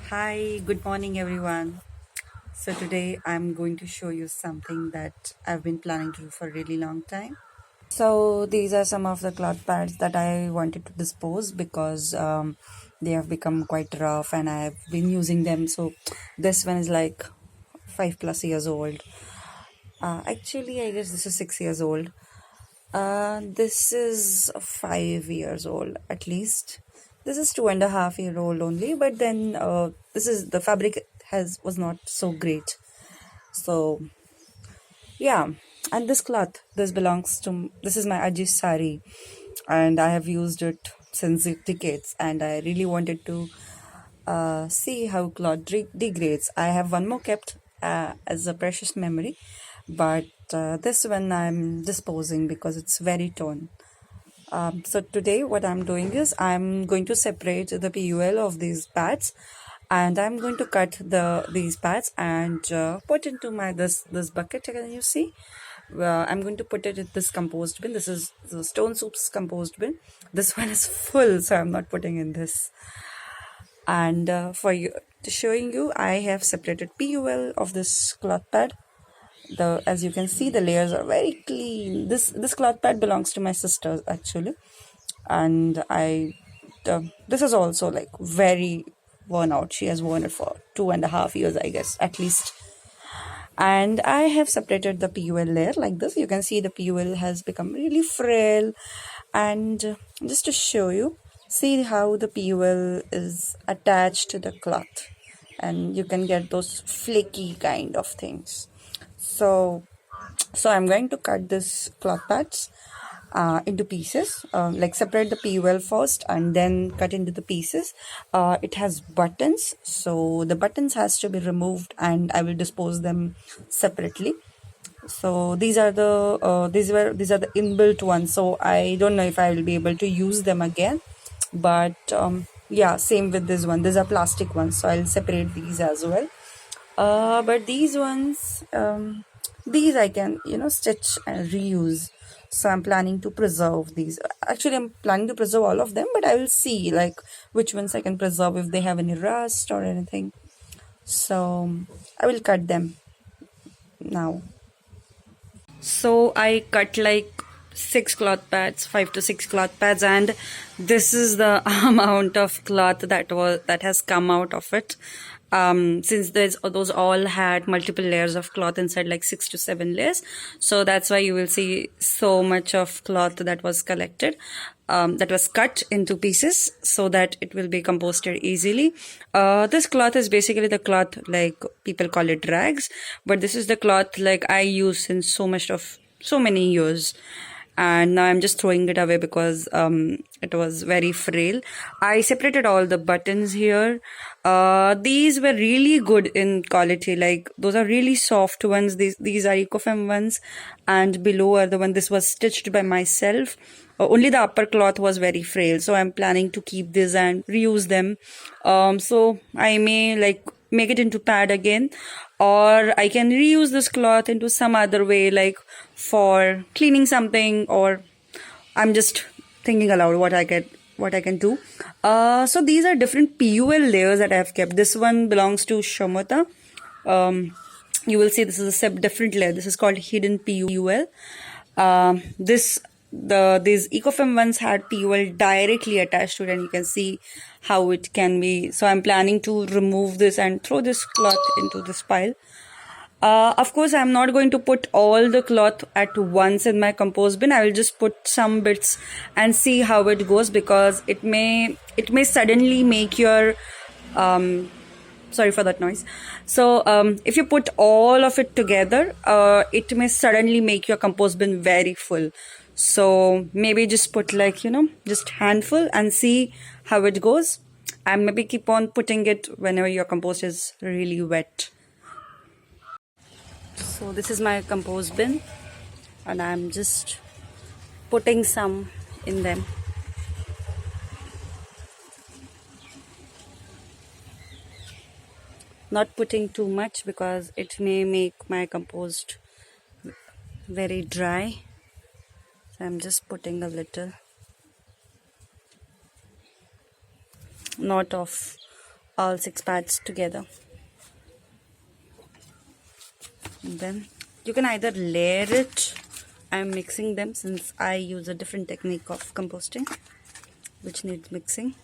Hi, good morning everyone. So today I'm going to show you something that I've been planning to do for a really long time. So these are some of the cloth pads that I wanted to dispose because they have become quite rough and I've been using them. So this one is like 5+ years old. Actually, I guess this is 6 years old. This is 5 years old at least. This is 2.5 year old only, but then this is the fabric has was not so great. So yeah, and this cloth, this is my Aji's sari, and I have used it since decades, and I really wanted to see how cloth degrades. I have one more kept as a precious memory, but this one I'm disposing because it's very torn. So today what I'm doing is I'm going to separate the PUL of these pads, and I'm going to cut these pads and put into my this bucket. Can you see? I'm going to put it in this compost bin. This is the Stone Soup's compost bin. This one is full, so I'm not putting in this. And for you, to showing you, I have separated PUL of this cloth pad. The As you can see, the layers are very clean. This cloth pad belongs to my sister actually, and this is also like very worn out. She has worn it for 2.5 years, I guess, at least. And I have separated the PUL layer like this. You can see the PUL has become really frail, and just to show you, see how the PUL is attached to the cloth, and you can get those flaky kind of things. So I'm going to cut this cloth pads into pieces, like separate the PUL first and then cut into the pieces. It has buttons, so the buttons has to be removed and I will dispose them separately. So these are the inbuilt ones, so I don't know if I will be able to use them again, but yeah, same with this one. These are plastic ones, so I'll separate these as well. But these ones, these I can, stitch and reuse. So I'm planning to preserve these. Actually, I'm planning to preserve all of them, but I will see like which ones I can preserve if they have any rust or anything. So I will cut them now. So I cut like 5 to 6 cloth pads, and this is the amount of cloth that has come out of it. Since those all had multiple layers of cloth inside, like 6 to 7 layers, so that's why you will see so much of cloth that was collected, that was cut into pieces so that it will be composted easily. This cloth is basically the cloth, like people call it rags, but this is the cloth like I use since so many years, and now I'm just throwing it away because it was very frail. I separated all the buttons here. These were really good in quality, like those are really soft ones. These are Ecofem ones, and below are the one. This was stitched by myself. Only the upper cloth was very frail, so I'm planning to keep this and reuse them. So I may like make it into pad again, or I can reuse this cloth into some other way, like for cleaning something, or I'm just thinking aloud what I can do. So these are different PUL layers that I have kept. This one belongs to Shamata. You will see this is a different layer. This is called hidden PUL. These Ecofem ones had PUL directly attached to it, and you can see how it can be. So I'm planning to remove this and throw this cloth into this pile. Of course, I'm not going to put all the cloth at once in my compost bin. I will just put some bits and see how it goes, because it may suddenly make your sorry for that noise. So if you put all of it together, it may suddenly make your compost bin very full. So maybe just put like, just handful and see how it goes, and maybe keep on putting it whenever your compost is really wet. So this is my compost bin, and I'm just putting some in them. Not putting too much because it may make my compost very dry. So I'm just putting a little, not of all 6 pads together. And then you can either layer it. I'm mixing them since I use a different technique of composting which needs mixing.